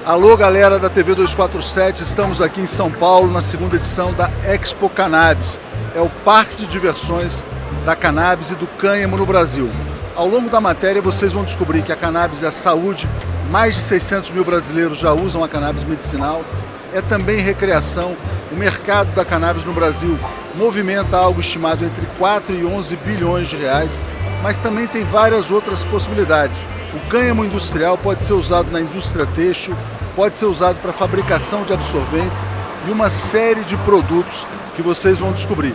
Alô, galera da TV 247, estamos aqui em São Paulo na segunda edição da Expo Cannabis. É o parque de diversões da cannabis e do cânhamo no Brasil. Ao longo da matéria vocês vão descobrir que a cannabis é saúde, mais de 600 mil brasileiros já usam a cannabis medicinal, é também recreação. O mercado da cannabis no Brasil movimenta algo estimado entre 4 e 11 bilhões de reais, mas também tem várias outras possibilidades. O cânhamo industrial pode ser usado na indústria têxtil, pode ser usado para fabricação de absorventes e uma série de produtos que vocês vão descobrir.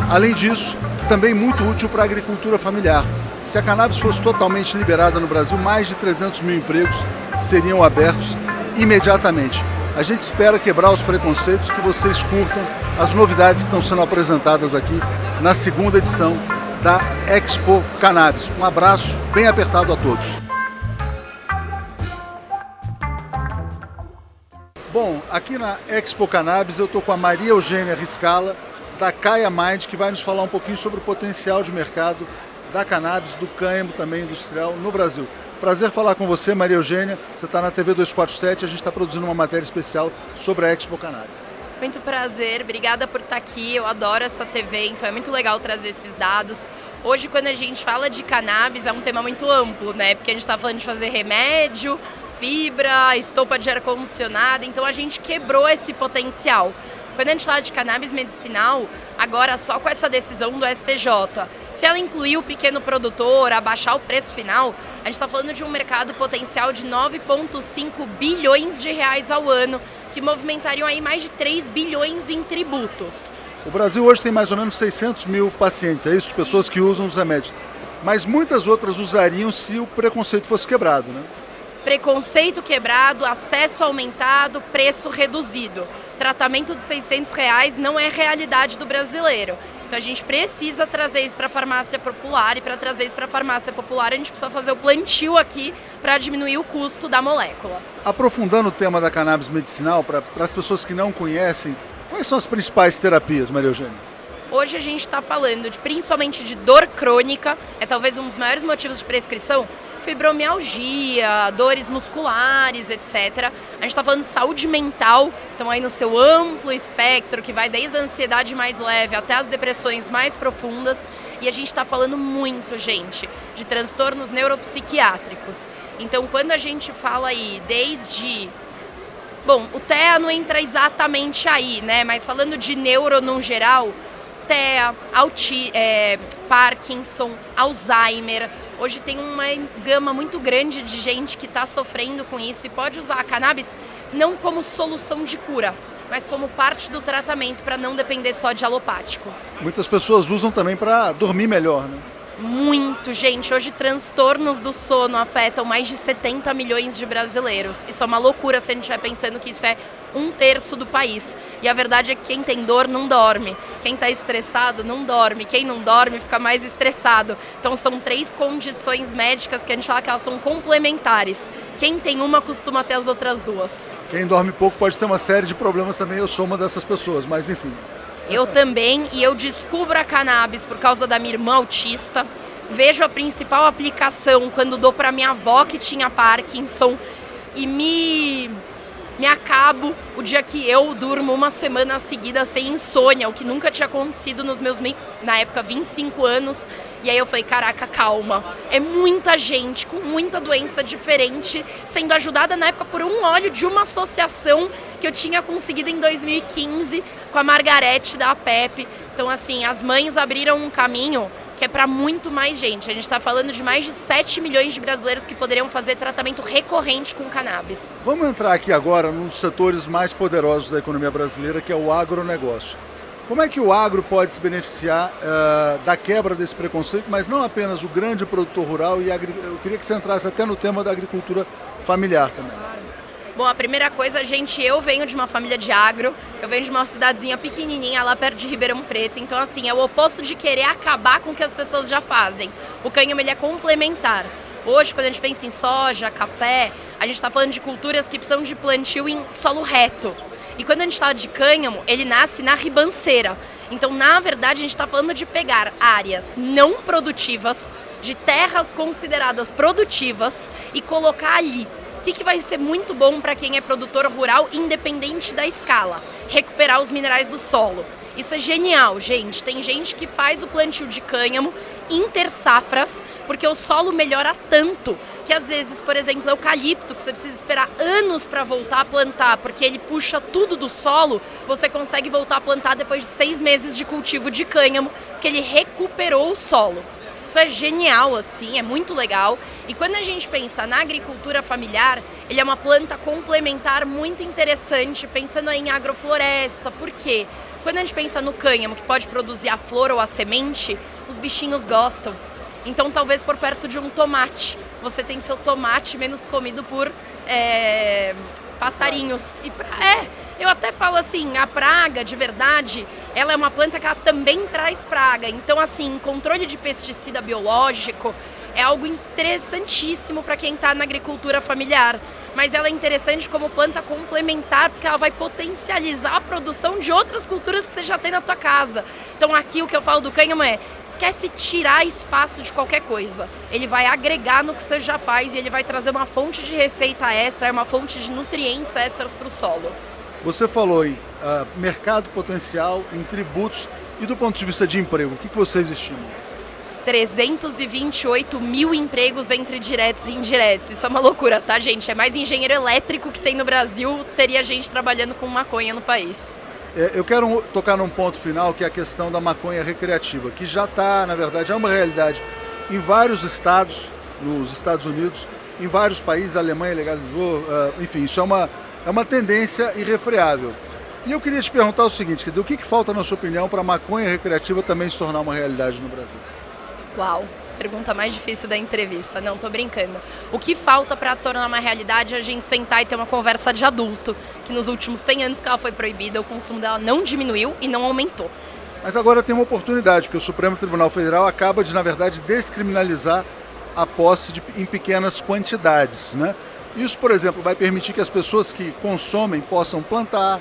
Além disso, também muito útil para a agricultura familiar. Se a cannabis fosse totalmente liberada no Brasil, mais de 300 mil empregos seriam abertos imediatamente. A gente espera quebrar os preconceitos, que vocês curtam as novidades que estão sendo apresentadas aqui na segunda edição da Expo Cannabis. Um abraço bem apertado a todos. Bom, aqui na Expo Cannabis eu estou com a Maria Eugênia Riscala, da Kaya Mind, que vai nos falar um pouquinho sobre o potencial de mercado da cannabis, do cânhamo também industrial no Brasil. Prazer falar com você, Maria Eugênia. Você está na TV 247 e a gente está produzindo uma matéria especial sobre a Expo Cannabis. Muito prazer, obrigada por estar aqui, eu adoro essa TV, então é muito legal trazer esses dados. Hoje, quando a gente fala de cannabis, é um tema muito amplo, né? Porque a gente está falando de fazer remédio, fibra, estopa de ar-condicionado, então a gente quebrou esse potencial. Quando a gente fala de cannabis medicinal, agora só com essa decisão do STJ, se ela incluir o pequeno produtor, abaixar o preço final, a gente está falando de um mercado potencial de 9,5 bilhões de reais ao ano, que movimentariam aí mais de 3 bilhões em tributos. O Brasil hoje tem mais ou menos 600 mil pacientes, é isso, de pessoas que usam os remédios. Mas muitas outras usariam se o preconceito fosse quebrado, né? Preconceito quebrado, acesso aumentado, preço reduzido. Tratamento de R$600 não é realidade do brasileiro. Então a gente precisa trazer isso para a farmácia popular, e para trazer isso para a farmácia popular a gente precisa fazer o plantio aqui para diminuir o custo da molécula. Aprofundando o tema da cannabis medicinal, para as pessoas que não conhecem, quais são as principais terapias, Maria Eugênia? Hoje a gente está falando principalmente de dor crônica, é talvez um dos maiores motivos de prescrição, fibromialgia, dores musculares, etc. A gente está falando de saúde mental, então aí no seu amplo espectro, que vai desde a ansiedade mais leve até as depressões mais profundas. E a gente está falando muito, gente, de transtornos neuropsiquiátricos. Então quando a gente fala aí desde... Bom, o TEA não entra exatamente aí, né? Mas falando de neuro no geral, TEA, Parkinson, Alzheimer. Hoje tem uma gama muito grande de gente que está sofrendo com isso e pode usar a cannabis não como solução de cura, mas como parte do tratamento para não depender só de alopático. Muitas pessoas usam também para dormir melhor, né? Muito, gente. Hoje transtornos do sono afetam mais de 70 milhões de brasileiros. Isso é uma loucura se a gente estiver pensando que isso é 1/3 do país. E a verdade é que quem tem dor não dorme. Quem está estressado não dorme. Quem não dorme fica mais estressado. Então são 3 condições médicas que a gente fala que elas são complementares. Quem tem uma costuma ter as outras 2. Quem dorme pouco pode ter uma série de problemas também. Eu sou uma dessas pessoas, mas enfim. Eu também, e eu descubro a cannabis por causa da minha irmã autista. Vejo a principal aplicação quando dou para minha avó que tinha Parkinson e me acabo o dia que eu durmo uma semana seguida sem insônia, o que nunca tinha acontecido nos meus, na época, 25 anos. E aí eu falei, caraca, calma, é muita gente com muita doença diferente sendo ajudada na época por um óleo de uma associação que eu tinha conseguido em 2015 com a Margarete da APEP. Então, assim, as mães abriram um caminho que é para muito mais gente. A gente está falando de mais de 7 milhões de brasileiros que poderiam fazer tratamento recorrente com cannabis. Vamos entrar aqui agora num dos setores mais poderosos da economia brasileira, que é o agronegócio. Como é que o agro pode se beneficiar da quebra desse preconceito, mas não apenas o grande produtor rural, e eu queria que você entrasse até no tema da agricultura familiar também. Bom, a primeira coisa, eu venho de uma família de agro, eu venho de uma cidadezinha pequenininha lá perto de Ribeirão Preto, então assim, é o oposto de querer acabar com o que as pessoas já fazem. O cânhamo, ele é complementar. Hoje, quando a gente pensa em soja, café, a gente está falando de culturas que precisam de plantio em solo reto. E quando a gente fala de cânhamo, ele nasce na ribanceira. Então, na verdade, a gente está falando de pegar áreas não produtivas, de terras consideradas produtivas, e colocar ali O que vai ser muito bom para quem é produtor rural, independente da escala? Recuperar os minerais do solo. Isso é genial, gente. Tem gente que faz o plantio de cânhamo intersafras, porque o solo melhora tanto que às vezes, por exemplo, eucalipto, que você precisa esperar anos para voltar a plantar, porque ele puxa tudo do solo, você consegue voltar a plantar depois de 6 meses de cultivo de cânhamo, que ele recuperou o solo. Isso é genial, assim, é muito legal. E quando a gente pensa na agricultura familiar, ele é uma planta complementar muito interessante, pensando em agrofloresta. Por quê? Quando a gente pensa no cânhamo, que pode produzir a flor ou a semente, os bichinhos gostam. Então, talvez por perto de um tomate, você tem seu tomate menos comido por passarinhos. Eu até falo assim, a praga, de verdade, ela é uma planta que ela também traz praga. Então, assim, controle de pesticida biológico é algo interessantíssimo para quem está na agricultura familiar. Mas ela é interessante como planta complementar, porque ela vai potencializar a produção de outras culturas que você já tem na tua casa. Então, aqui o que eu falo do cânhamo esquece tirar espaço de qualquer coisa. Ele vai agregar no que você já faz e ele vai trazer uma fonte de receita extra, uma fonte de nutrientes extras para o solo. Você falou em mercado potencial, em tributos e do ponto de vista de emprego, o que vocês estimam? 328 mil empregos entre diretos e indiretos. Isso é uma loucura, tá, gente? É mais engenheiro elétrico que tem no Brasil, teria gente trabalhando com maconha no país. Eu quero tocar num ponto final, que é a questão da maconha recreativa, que já está, na verdade, é uma realidade em vários estados, nos Estados Unidos, em vários países, a Alemanha legalizou, enfim, isso é uma tendência irrefreável. E eu queria te perguntar o seguinte, quer dizer, o que falta, na sua opinião, para a maconha recreativa também se tornar uma realidade no Brasil? Uau, pergunta mais difícil da entrevista. Não, tô brincando. O que falta para tornar uma realidade é a gente sentar e ter uma conversa de adulto, que nos últimos 100 anos que ela foi proibida, o consumo dela não diminuiu e não aumentou. Mas agora tem uma oportunidade, porque o Supremo Tribunal Federal acaba de, na verdade, descriminalizar a posse em pequenas quantidades, né? Isso, por exemplo, vai permitir que as pessoas que consomem possam plantar,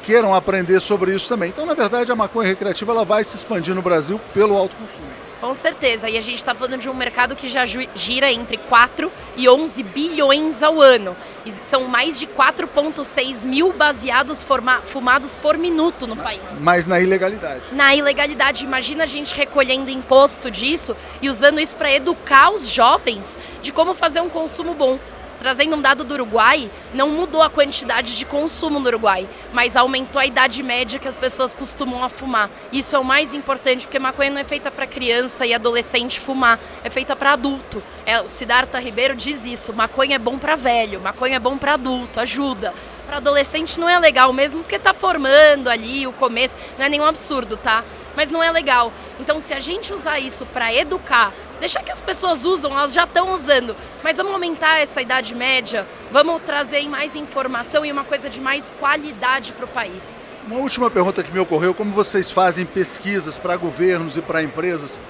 queiram aprender sobre isso também. Então, na verdade, a maconha recreativa ela vai se expandir no Brasil pelo alto consumo. Com certeza, e a gente está falando de um mercado que já gira entre 4 e 11 bilhões ao ano. E são mais de 4,6 mil baseados fumados por minuto no país. Mas na ilegalidade. Na ilegalidade, imagina a gente recolhendo imposto disso e usando isso para educar os jovens de como fazer um consumo bom. Trazendo um dado do Uruguai, não mudou a quantidade de consumo no Uruguai, mas aumentou a idade média que as pessoas costumam a fumar. Isso é o mais importante, porque maconha não é feita para criança e adolescente fumar, é feita para adulto. O Siddhartha Ribeiro diz isso, maconha é bom para velho, maconha é bom para adulto, ajuda. Para adolescente não é legal mesmo, porque tá formando ali o começo, não é nenhum absurdo, tá? Mas não é legal. Então, se a gente usar isso para educar, deixar que as pessoas usam, elas já estão usando, mas vamos aumentar essa idade média, vamos trazer mais informação e uma coisa de mais qualidade para o país. Uma última pergunta que me ocorreu, como vocês fazem pesquisas para governos e para empresas?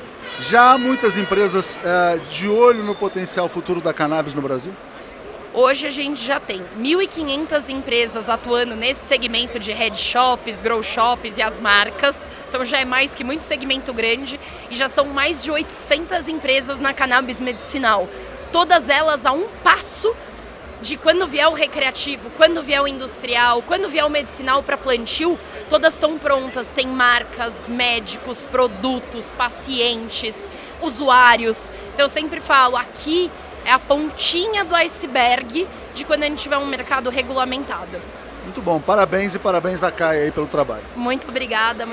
Já há muitas empresas de olho no potencial futuro da cannabis no Brasil? Hoje a gente já tem 1.500 empresas atuando nesse segmento de head shops, grow shops e as marcas. Então já é mais que muito segmento grande e já são mais de 800 empresas na cannabis medicinal. Todas elas a um passo de quando vier o recreativo, quando vier o industrial, quando vier o medicinal para plantio, todas estão prontas. Tem marcas, médicos, produtos, pacientes, usuários. Então eu sempre falo, aqui é a pontinha do iceberg de quando a gente tiver um mercado regulamentado. Muito bom, parabéns e parabéns a Caia aí pelo trabalho. Muito obrigada,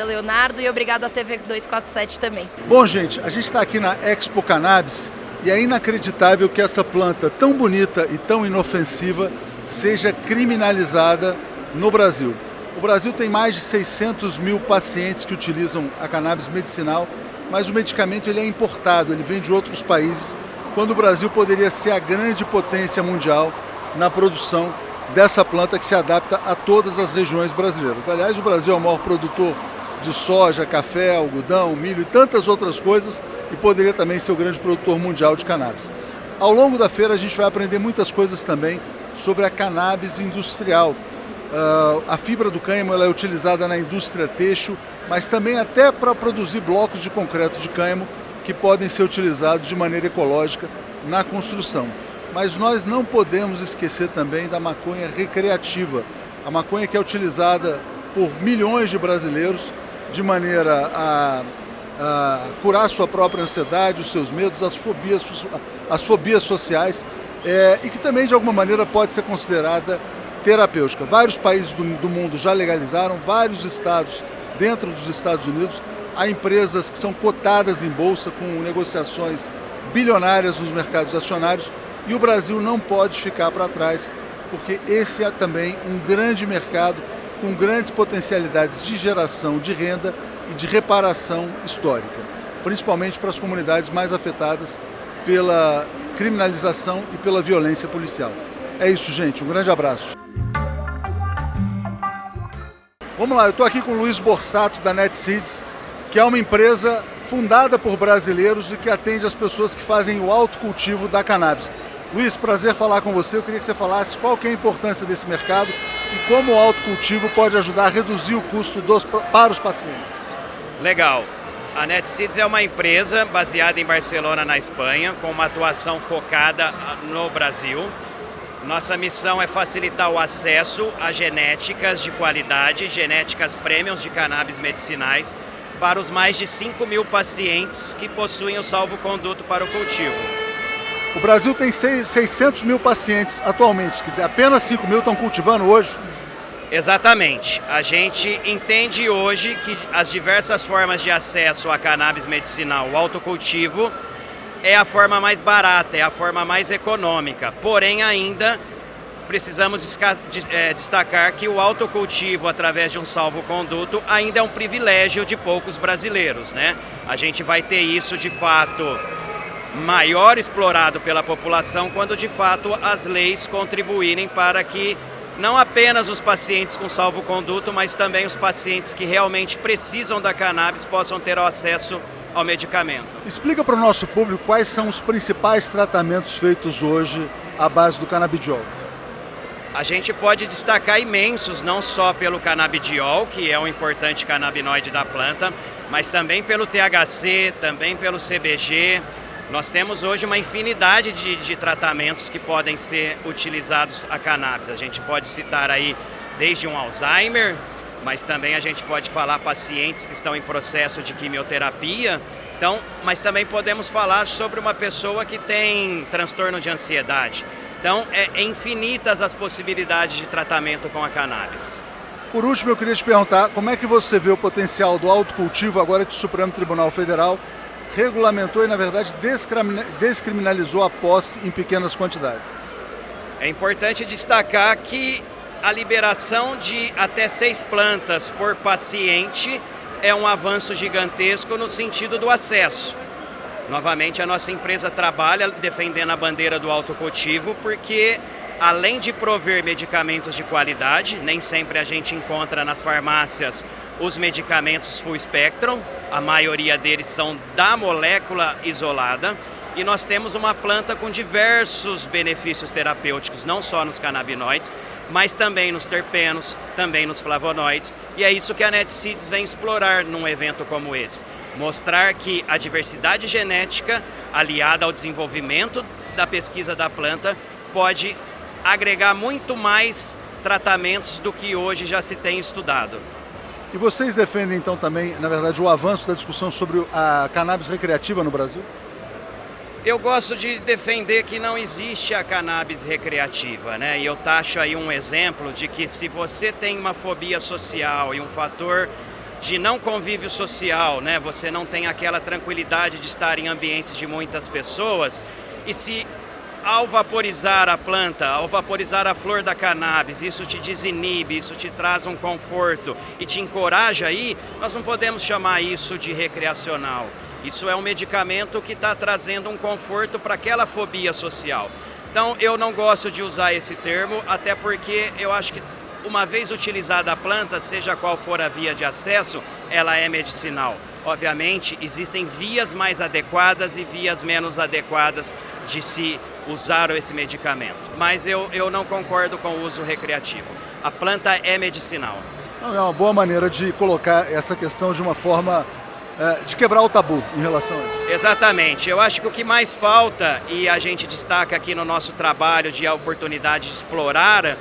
Leonardo, e obrigado à TV 247 também. Bom, gente, a gente está aqui na Expo Cannabis e é inacreditável que essa planta tão bonita e tão inofensiva seja criminalizada no Brasil. O Brasil tem mais de 600 mil pacientes que utilizam a cannabis medicinal, mas o medicamento ele é importado, ele vem de outros países, quando o Brasil poderia ser a grande potência mundial na produção dessa planta que se adapta a todas as regiões brasileiras. Aliás, o Brasil é o maior produtor de soja, café, algodão, milho e tantas outras coisas e poderia também ser o grande produtor mundial de cannabis. Ao longo da feira a gente vai aprender muitas coisas também sobre a cannabis industrial. A fibra do cânhamo ela é utilizada na indústria têxtil, mas também até para produzir blocos de concreto de cânhamo que podem ser utilizados de maneira ecológica na construção. Mas nós não podemos esquecer também da maconha recreativa, a maconha que é utilizada por milhões de brasileiros de maneira a curar sua própria ansiedade, os seus medos, as fobias sociais, e que também de alguma maneira pode ser considerada terapêutica. Vários países do mundo já legalizaram, vários estados dentro dos Estados Unidos, há empresas que são cotadas em bolsa com negociações bilionárias nos mercados acionários, e o Brasil não pode ficar para trás, porque esse é também um grande mercado com grandes potencialidades de geração de renda e de reparação histórica, principalmente para as comunidades mais afetadas pela criminalização e pela violência policial. É isso, gente. Um grande abraço. Vamos lá, eu estou aqui com o Luiz Borsato, da NetSeeds, que é uma empresa fundada por brasileiros e que atende as pessoas que fazem o autocultivo da cannabis. Luiz, prazer falar com você. Eu queria que você falasse qual que é a importância desse mercado e como o autocultivo pode ajudar a reduzir o custo para os pacientes. Legal. A NetSeeds é uma empresa baseada em Barcelona, na Espanha, com uma atuação focada no Brasil. Nossa missão é facilitar o acesso a genéticas de qualidade, genéticas premiums de cannabis medicinais, para os mais de 5.000 pacientes que possuem o salvo-conduto para o cultivo. O Brasil tem 600 mil pacientes atualmente, quer dizer, apenas 5.000 estão cultivando hoje? Exatamente. A gente entende hoje que as diversas formas de acesso a cannabis medicinal, o autocultivo, é a forma mais barata, é a forma mais econômica. Porém, ainda precisamos destacar que o autocultivo através de um salvo-conduto ainda é um privilégio de poucos brasileiros, né? A gente vai ter isso de fato maior explorado pela população quando de fato as leis contribuírem para que não apenas os pacientes com salvo-conduto, mas também os pacientes que realmente precisam da cannabis possam ter acesso ao medicamento. Explica para o nosso público quais são os principais tratamentos feitos hoje à base do canabidiol. A gente pode destacar imensos, não só pelo canabidiol, que é um importante canabinoide da planta, mas também pelo THC, também pelo CBG. Nós temos hoje uma infinidade de tratamentos que podem ser utilizados a cannabis. A gente pode citar aí desde um Alzheimer, mas também a gente pode falar pacientes que estão em processo de quimioterapia. Então, mas também podemos falar sobre uma pessoa que tem transtorno de ansiedade. Então, é infinitas as possibilidades de tratamento com a cannabis. Por último, eu queria te perguntar como é que você vê o potencial do autocultivo agora que o Supremo Tribunal Federal regulamentou e, na verdade, descriminalizou a posse em pequenas quantidades. É importante destacar que a liberação de até 6 plantas por paciente é um avanço gigantesco no sentido do acesso. Novamente, a nossa empresa trabalha defendendo a bandeira do autocultivo porque, além de prover medicamentos de qualidade, nem sempre a gente encontra nas farmácias os medicamentos full spectrum, a maioria deles são da molécula isolada, e nós temos uma planta com diversos benefícios terapêuticos, não só nos canabinoides, mas também nos terpenos, também nos flavonoides, e é isso que a NetSeeds vem explorar num evento como esse. Mostrar que a diversidade genética, aliada ao desenvolvimento da pesquisa da planta, pode agregar muito mais tratamentos do que hoje já se tem estudado. E vocês defendem então também, na verdade, o avanço da discussão sobre a cannabis recreativa no Brasil? Eu gosto de defender que não existe a cannabis recreativa, né? E eu taxo aí um exemplo de que se você tem uma fobia social e um fator de não convívio social, né? Você não tem aquela tranquilidade de estar em ambientes de muitas pessoas, e se ao vaporizar a planta, ao vaporizar a flor da cannabis, isso te desinibe, isso te traz um conforto e te encoraja aí, nós não podemos chamar isso de recreacional. Isso é um medicamento que está trazendo um conforto para aquela fobia social. Então eu não gosto de usar esse termo, até porque eu acho que uma vez utilizada a planta, seja qual for a via de acesso, ela é medicinal. Obviamente, existem vias mais adequadas e vias menos adequadas de se usar esse medicamento. Mas eu não concordo com o uso recreativo. A planta é medicinal. É uma boa maneira de colocar essa questão de uma forma de quebrar o tabu em relação a isso. Exatamente. Eu acho que o que mais falta, e a gente destaca aqui no nosso trabalho de a oportunidade de explorar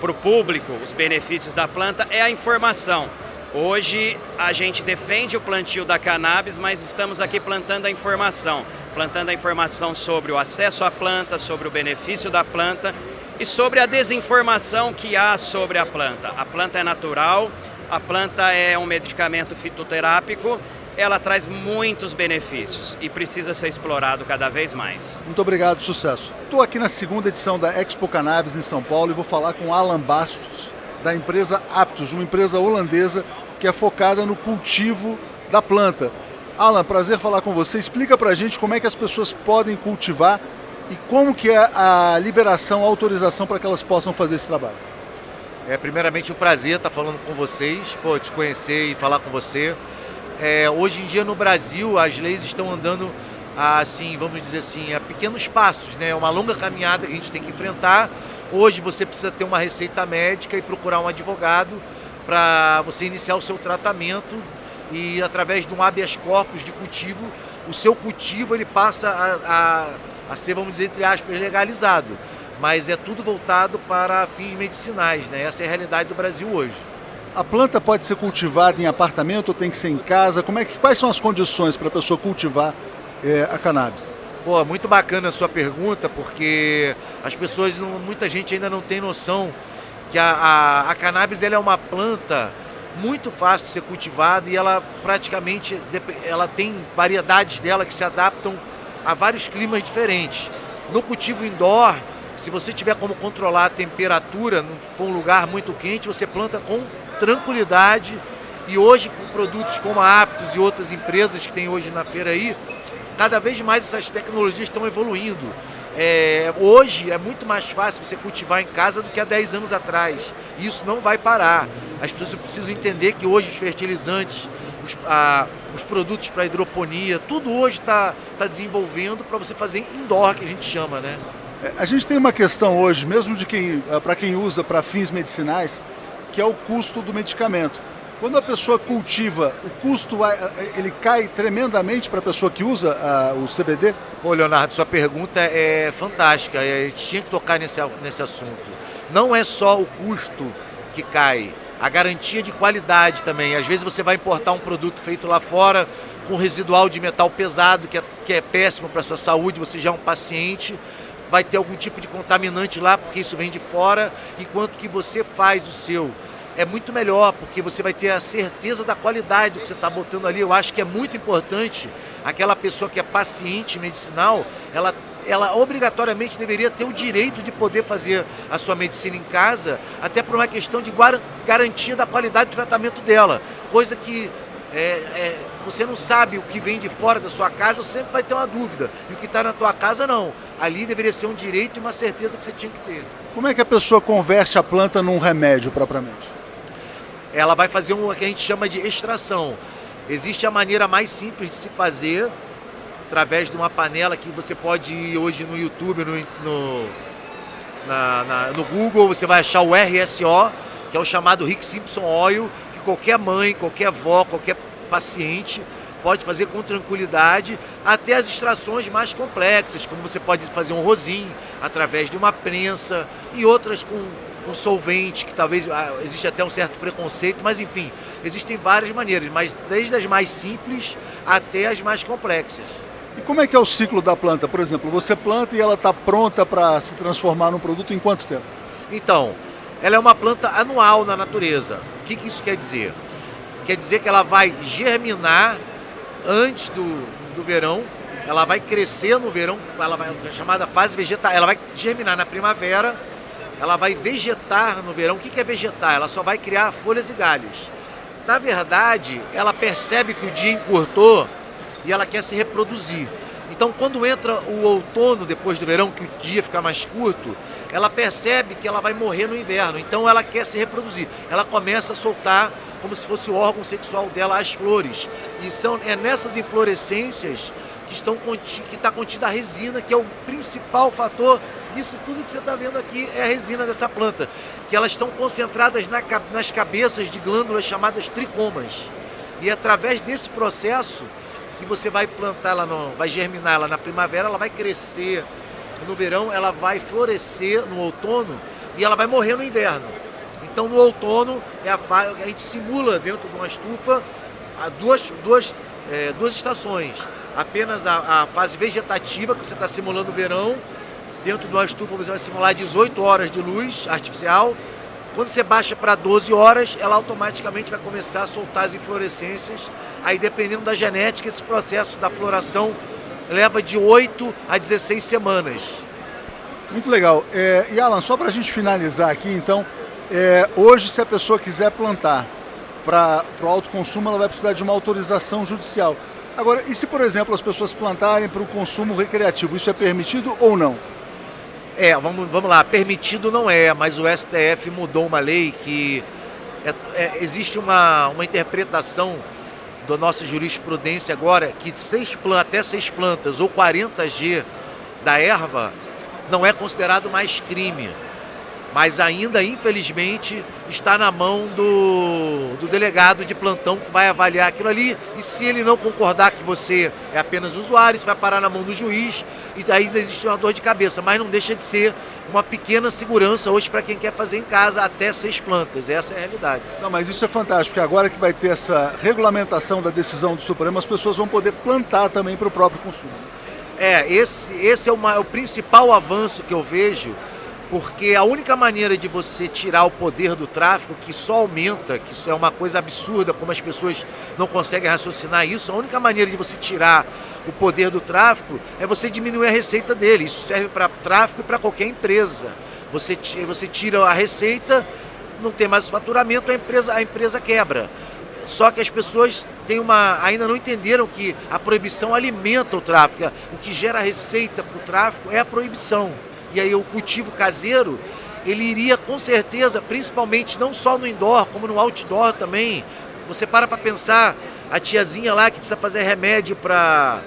para o público os benefícios da planta, é a informação. Hoje a gente defende o plantio da cannabis, mas estamos aqui plantando a informação sobre o acesso à planta, sobre o benefício da planta e sobre a desinformação que há sobre a planta. A planta é natural, a planta é um medicamento fitoterápico, ela traz muitos benefícios e precisa ser explorado cada vez mais. Muito obrigado, sucesso. Estou aqui na segunda edição da Expo Cannabis em São Paulo e vou falar com Alan Bastos, da empresa Aptus, uma empresa holandesa que é focada no cultivo da planta. Alan, prazer falar com você. Explica pra gente como é que as pessoas podem cultivar e como que é a liberação, a autorização para que elas possam fazer esse trabalho. Primeiramente um prazer estar falando com vocês, te conhecer e falar com você. Hoje em dia no Brasil as leis estão andando assim, vamos dizer assim, a pequenos passos, né? É uma longa caminhada que a gente tem que enfrentar. Hoje você precisa ter uma receita médica e procurar um advogado para você iniciar o seu tratamento e através de um habeas corpus de cultivo, o seu cultivo ele passa a ser, vamos dizer, entre aspas, legalizado. Mas é tudo voltado para fins medicinais, né? Essa é a realidade do Brasil hoje. A planta pode ser cultivada em apartamento ou tem que ser em casa? Quais são as condições para a pessoa cultivar a cannabis? Muito bacana a sua pergunta, porque as pessoas, muita gente ainda não tem noção que a cannabis ela é uma planta muito fácil de ser cultivada e ela praticamente ela tem variedades dela que se adaptam a vários climas diferentes. No cultivo indoor, se você tiver como controlar a temperatura, não for um lugar muito quente, você planta com tranquilidade. E hoje, com produtos como a Aptus e outras empresas que tem hoje na feira aí, cada vez mais essas tecnologias estão evoluindo. Hoje é muito mais fácil você cultivar em casa do que há 10 anos atrás. E isso não vai parar. As pessoas precisam entender que hoje os fertilizantes, os produtos para hidroponia, tudo hoje está desenvolvendo para você fazer indoor, que a gente chama, né? A gente tem uma questão hoje, mesmo para quem usa para fins medicinais, que é o custo do medicamento. Quando a pessoa cultiva, o custo ele cai tremendamente para a pessoa que usa o CBD? Leonardo, sua pergunta é fantástica. A gente tinha que tocar nesse assunto. Não é só o custo que cai, a garantia de qualidade também. Às vezes você vai importar um produto feito lá fora com residual de metal pesado, que é péssimo para a sua saúde, você já é um paciente, vai ter algum tipo de contaminante lá, porque isso vem de fora, enquanto que você faz o seu. É muito melhor, porque você vai ter a certeza da qualidade do que você está botando ali. Eu acho que é muito importante aquela pessoa que é paciente medicinal, ela obrigatoriamente deveria ter o direito de poder fazer a sua medicina em casa, até por uma questão de garantia da qualidade do tratamento dela. Coisa que você não sabe o que vem de fora da sua casa, você sempre vai ter uma dúvida. E o que está na tua casa, não. Ali deveria ser um direito e uma certeza que você tinha que ter. Como é que a pessoa converte a planta num remédio propriamente? Ela vai fazer o que a gente chama de extração. Existe a maneira mais simples de se fazer, através de uma panela que você pode ir hoje no YouTube, no Google, você vai achar o RSO, que é o chamado Rick Simpson Oil, que qualquer mãe, qualquer avó, qualquer paciente pode fazer com tranquilidade, até as extrações mais complexas, como você pode fazer um rosin através de uma prensa e outras com solvente, que talvez existe até um certo preconceito, mas enfim, existem várias maneiras, mas desde as mais simples até as mais complexas. E como é que é o ciclo da planta? Por exemplo, você planta e ela está pronta para se transformar num produto em quanto tempo? Então, ela é uma planta anual na natureza. O que isso quer dizer? Quer dizer que ela vai germinar antes do verão, ela vai crescer no verão, ela vai, a chamada fase vegetal, ela vai germinar na primavera, ela vai vegetar no verão. O que é vegetar? Ela só vai criar folhas e galhos. Na verdade, ela percebe que o dia encurtou e ela quer se reproduzir. Então, quando entra o outono, depois do verão, que o dia fica mais curto, ela percebe que ela vai morrer no inverno. Então, ela quer se reproduzir. Ela começa a soltar, como se fosse o órgão sexual dela, as flores. E é nessas inflorescências que está contida a resina, que é o principal fator. Isso tudo que você está vendo aqui é a resina dessa planta, que elas estão concentradas nas cabeças de glândulas chamadas tricomas. E através desse processo que você vai plantar ela, vai germinar ela na primavera, ela vai crescer no verão, ela vai florescer no outono e ela vai morrer no inverno. Então no outono a gente simula dentro de uma estufa duas estações. Apenas a fase vegetativa, que você está simulando no verão. Dentro de uma estufa você vai simular 18 horas de luz artificial. Quando você baixa para 12 horas, ela automaticamente vai começar a soltar as inflorescências. Aí, dependendo da genética, esse processo da floração leva de 8 a 16 semanas. Muito legal. E Alan, só para a gente finalizar aqui, então, hoje, se a pessoa quiser plantar para o autoconsumo, ela vai precisar de uma autorização judicial. Agora, e se, por exemplo, as pessoas plantarem para o consumo recreativo, isso é permitido ou não? Vamos lá, permitido não é, mas o STF mudou uma lei que existe uma interpretação da nossa jurisprudência agora que até 6 plantas ou 40 G da erva não é considerado mais crime. Mas ainda, infelizmente, está na mão do delegado de plantão que vai avaliar aquilo ali. E se ele não concordar que você é apenas usuário, isso vai parar na mão do juiz e ainda existe uma dor de cabeça. Mas não deixa de ser uma pequena segurança hoje para quem quer fazer em casa até 6 plantas. Essa é a realidade. Não, mas isso é fantástico, porque agora que vai ter essa regulamentação da decisão do Supremo, as pessoas vão poder plantar também para o próprio consumo. Esse é o principal avanço que eu vejo. Porque a única maneira de você tirar o poder do tráfico, que só aumenta, que isso é uma coisa absurda, como as pessoas não conseguem raciocinar isso, a única maneira de você tirar o poder do tráfico é você diminuir a receita dele. Isso serve para tráfico e para qualquer empresa. Você tira a receita, não tem mais faturamento, a empresa quebra. Só que as pessoas ainda não entenderam que a proibição alimenta o tráfico. O que gera receita para o tráfico é a proibição. E aí o cultivo caseiro, ele iria com certeza, principalmente não só no indoor, como no outdoor também. Você para pensar, a tiazinha lá que precisa fazer remédio para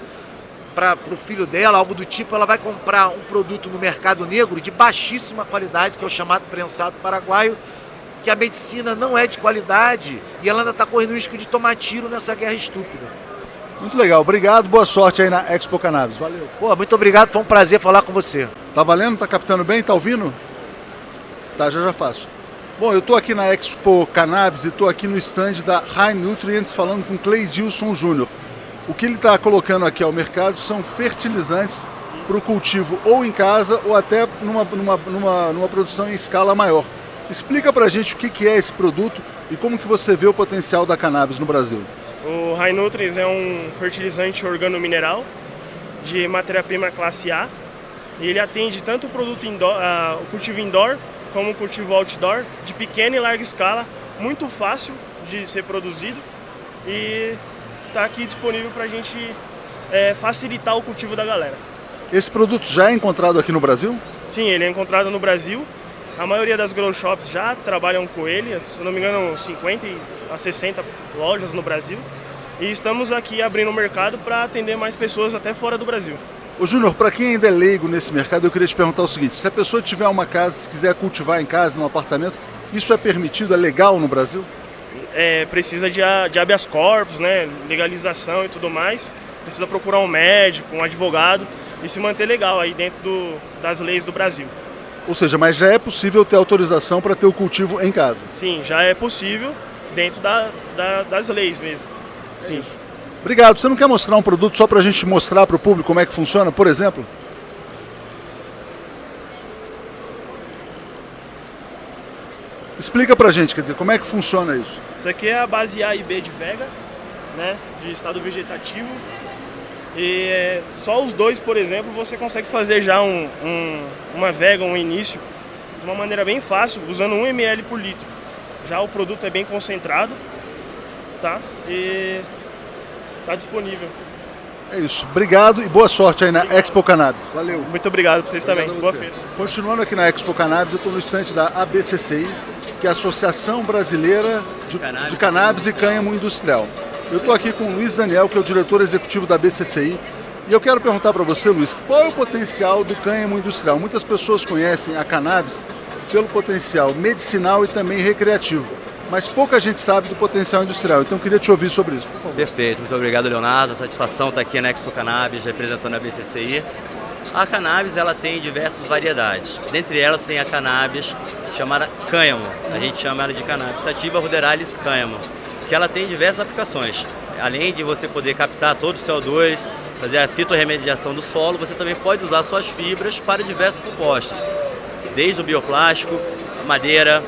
o filho dela, algo do tipo, ela vai comprar um produto no mercado negro de baixíssima qualidade, que é o chamado prensado paraguaio, que a medicina não é de qualidade e ela ainda está correndo o risco de tomar tiro nessa guerra estúpida. Muito legal, obrigado, boa sorte aí na Expo Cannabis, valeu. Muito obrigado, foi um prazer falar com você. Tá valendo? Tá captando bem? Tá ouvindo? Tá, já faço. Bom, eu estou aqui na Expo Cannabis e estou aqui no stand da High Nutrients falando com Cleidilson Júnior. O que ele está colocando aqui ao mercado são fertilizantes para o cultivo ou em casa ou até numa produção em escala maior. Explica pra gente o que é esse produto e como que você vê o potencial da cannabis no Brasil. O High Nutrients é um fertilizante organomineral de matéria-prima classe A. E ele atende tanto o produto o cultivo indoor como o cultivo outdoor, de pequena e larga escala, muito fácil de ser produzido e está aqui disponível para a gente facilitar o cultivo da galera. Esse produto já é encontrado aqui no Brasil? Sim, ele é encontrado no Brasil. A maioria das grow shops já trabalham com ele, se não me engano 50 a 60 lojas no Brasil. E estamos aqui abrindo o mercado para atender mais pessoas até fora do Brasil. Ô Júnior, para quem ainda é leigo nesse mercado, eu queria te perguntar o seguinte: se a pessoa tiver uma casa, se quiser cultivar em casa, num apartamento, isso é permitido, é legal no Brasil? Precisa de habeas corpus, né, legalização e tudo mais. Precisa procurar um médico, um advogado e se manter legal aí dentro das leis do Brasil. Ou seja, mas já é possível ter autorização para ter o cultivo em casa? Sim, já é possível dentro das leis mesmo. Sim. Isso. Obrigado. Você não quer mostrar um produto só para a gente mostrar para o público como é que funciona, por exemplo? Explica para a gente, quer dizer, como é que funciona isso? Isso aqui é a base A e B de vega, né, de estado vegetativo. E só os dois, por exemplo, você consegue fazer já uma vega, um início, de uma maneira bem fácil, usando 1 ml por litro. Já o produto é bem concentrado, tá? E está disponível. É isso. Obrigado e boa sorte aí na Expo Cannabis. Valeu. Muito obrigado para vocês também. Boa feira. Continuando aqui na Expo Cannabis, eu estou no estande da ABCCI, que é a Associação Brasileira de Cannabis e Cânhamo Industrial. Eu estou aqui com o Luiz Daniel, que é o diretor executivo da ABCCI, e eu quero perguntar para você, Luiz, qual é o potencial do cânhamo industrial? Muitas pessoas conhecem a cannabis pelo potencial medicinal e também recreativo, mas pouca gente sabe do potencial industrial. Então, eu queria te ouvir sobre isso, por favor. Perfeito, muito obrigado, Leonardo. Satisfação estar aqui na Expo Cannabis, representando a BCCI. A cannabis ela tem diversas variedades. Dentre elas tem a cannabis chamada cânhamo. A gente chama ela de cannabis sativa ruderalis cânhamo, que ela tem diversas aplicações. Além de você poder captar todo o CO2, fazer a fitorremediação do solo, você também pode usar suas fibras para diversos compostos. Desde o bioplástico, madeira,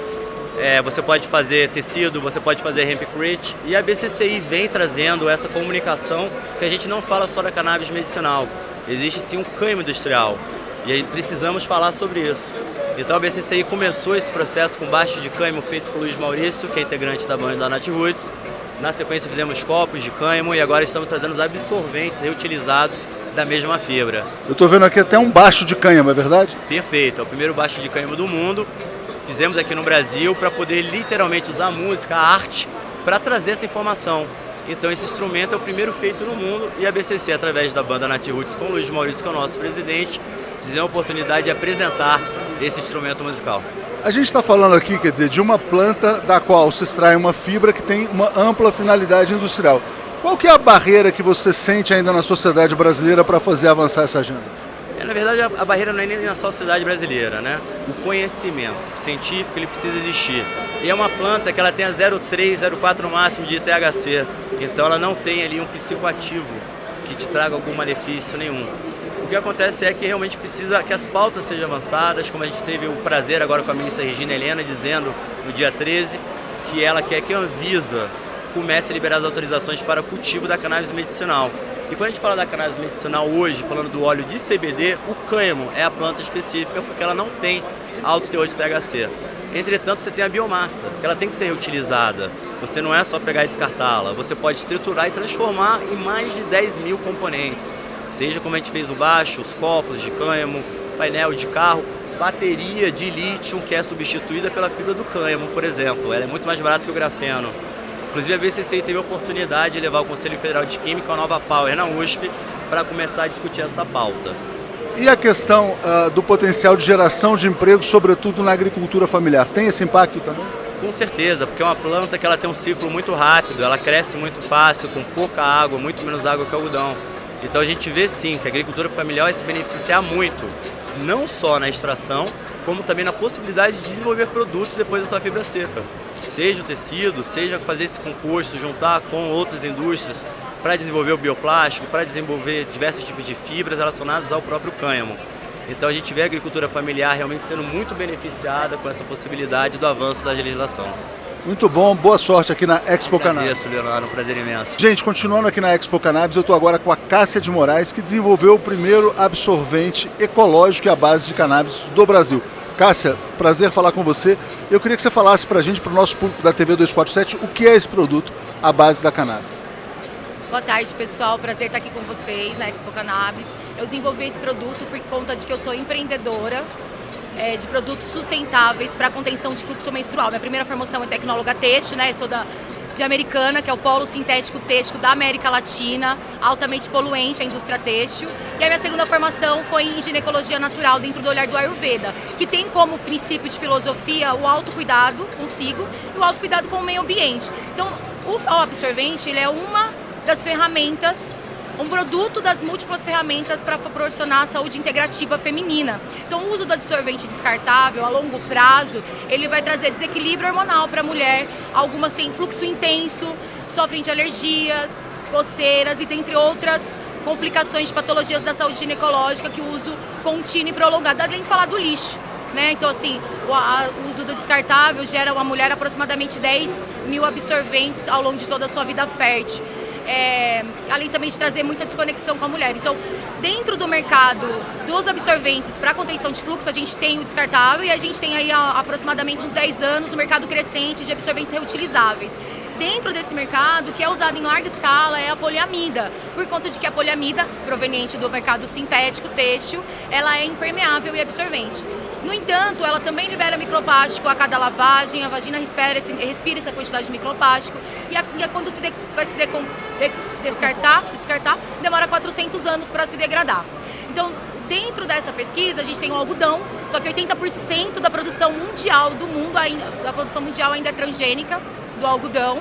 você pode fazer tecido, você pode fazer hempcrete. E a BCCI vem trazendo essa comunicação que a gente não fala só da cannabis medicinal. Existe sim um cânhamo industrial e aí precisamos falar sobre isso. Então a BCCI começou esse processo com baixo de cânhamo feito por Luiz Maurício, que é integrante da banda da Nat Roots. Na sequência fizemos copos de cânhamo e agora estamos trazendo os absorventes reutilizados da mesma fibra. Eu estou vendo aqui até um baixo de cânhamo, é verdade? Perfeito, é o primeiro baixo de cânhamo do mundo. Fizemos aqui no Brasil para poder literalmente usar a música, a arte, para trazer essa informação. Então esse instrumento é o primeiro feito no mundo e a BCC, através da banda Nat Roots com o Luiz Maurício, que é o nosso presidente, tiver a oportunidade de apresentar esse instrumento musical. A gente está falando aqui, quer dizer, de uma planta da qual se extrai uma fibra que tem uma ampla finalidade industrial. Qual que é a barreira que você sente ainda na sociedade brasileira para fazer avançar essa agenda? Na verdade, a barreira não é nem na sociedade brasileira, né? O conhecimento científico ele precisa existir. E é uma planta que ela tem a 0,3, 0,4 no máximo de THC. Então ela não tem ali um psicoativo que te traga algum malefício nenhum. O que acontece é que realmente precisa que as pautas sejam avançadas, como a gente teve o prazer agora com a ministra Regina Helena dizendo no dia 13 que ela quer que a Anvisa comece a liberar as autorizações para o cultivo da cannabis medicinal. E quando a gente fala da cannabis medicinal hoje, falando do óleo de CBD, o cânhamo é a planta específica porque ela não tem alto teor de THC. Entretanto, você tem a biomassa, que ela tem que ser reutilizada. Você não é só pegar e descartá-la, você pode triturar e transformar em mais de 10 mil componentes. Seja como a gente fez o baixo, os copos de cânhamo, painel de carro, bateria de lítio que é substituída pela fibra do cânhamo, por exemplo. Ela é muito mais barata que o grafeno. Inclusive a BCCI teve a oportunidade de levar o Conselho Federal de Química, a Nova Power, na USP, para começar a discutir essa pauta. E a questão do potencial de geração de emprego, sobretudo na agricultura familiar, tem esse impacto também? Com certeza, porque é uma planta que ela tem um ciclo muito rápido, ela cresce muito fácil, com pouca água, muito menos água que o algodão. Então a gente vê sim que a agricultura familiar vai se beneficiar muito, não só na extração, como também na possibilidade de desenvolver produtos depois dessa fibra seca. Seja o tecido, seja fazer esse composto, juntar com outras indústrias para desenvolver o bioplástico, para desenvolver diversos tipos de fibras relacionadas ao próprio cânhamo. Então a gente vê a agricultura familiar realmente sendo muito beneficiada com essa possibilidade do avanço da legislação. Muito bom, boa sorte aqui na Expo Cannabis. Agradeço, Leonardo, um prazer imenso. Gente, continuando aqui na Expo Cannabis, eu estou agora com a Cássia de Moraes, que desenvolveu o primeiro absorvente ecológico à base de cannabis do Brasil. Cássia, prazer falar com você. Eu queria que você falasse para a gente, para o nosso público da TV 247, o que é esse produto à base da cannabis. Boa tarde, pessoal. Prazer estar aqui com vocês na Expo Cannabis. Eu desenvolvi esse produto por conta de que eu sou empreendedora de produtos sustentáveis para contenção de fluxo menstrual. Minha primeira formação é tecnóloga têxtil, né? Eu sou de Americana, que é o polo sintético têxtil da América Latina, altamente poluente a indústria têxtil. E a minha segunda formação foi em ginecologia natural dentro do olhar do Ayurveda, que tem como princípio de filosofia o autocuidado consigo e o autocuidado com o meio ambiente. Então, o absorvente ele é uma das ferramentas, um produto das múltiplas ferramentas para proporcionar a saúde integrativa feminina. Então, o uso do absorvente descartável a longo prazo, ele vai trazer desequilíbrio hormonal para a mulher. Algumas têm fluxo intenso, sofrem de alergias, coceiras e dentre outras complicações de patologias da saúde ginecológica que o uso contínuo e prolongado, além de falar do lixo. Então, assim, o uso do descartável gera a mulher aproximadamente 10 mil absorventes ao longo de toda a sua vida fértil. Além também de trazer muita desconexão com a mulher. Então, dentro do mercado dos absorventes para contenção de fluxo, a gente tem o descartável e a gente tem aí aproximadamente uns 10 anos o mercado crescente de absorventes reutilizáveis. Dentro desse mercado, que é usado em larga escala, é a poliamida, por conta de que a poliamida, proveniente do mercado sintético, têxtil, ela é impermeável e absorvente. No entanto, ela também libera microplástico a cada lavagem, a vagina respira essa quantidade de microplástico e quando vai se descartar, demora 400 anos para se degradar. Então, dentro dessa pesquisa, a gente tem o algodão, só que 80% da produção mundial do mundo, da produção mundial ainda é transgênica do algodão.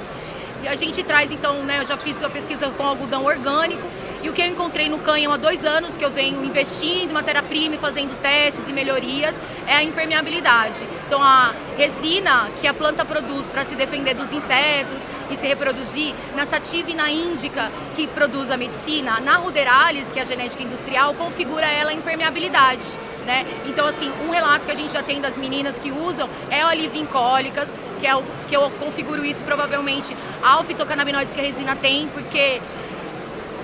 E a gente traz, então, né, eu já fiz a pesquisa com algodão orgânico, e o que eu encontrei no cânhamo há 2 anos, que eu venho investindo em matéria-prima e fazendo testes e melhorias, é a impermeabilidade. Então, a resina que a planta produz para se defender dos insetos e se reproduzir, na sativa e na índica, que produz a medicina, na ruderalis, que é a genética industrial, configura ela a impermeabilidade. Né? Então, assim, um relato que a gente já tem das meninas que usam é o alívio em cólicas, que é o que eu configuro isso provavelmente ao fitocannabinoides que a resina tem, porque...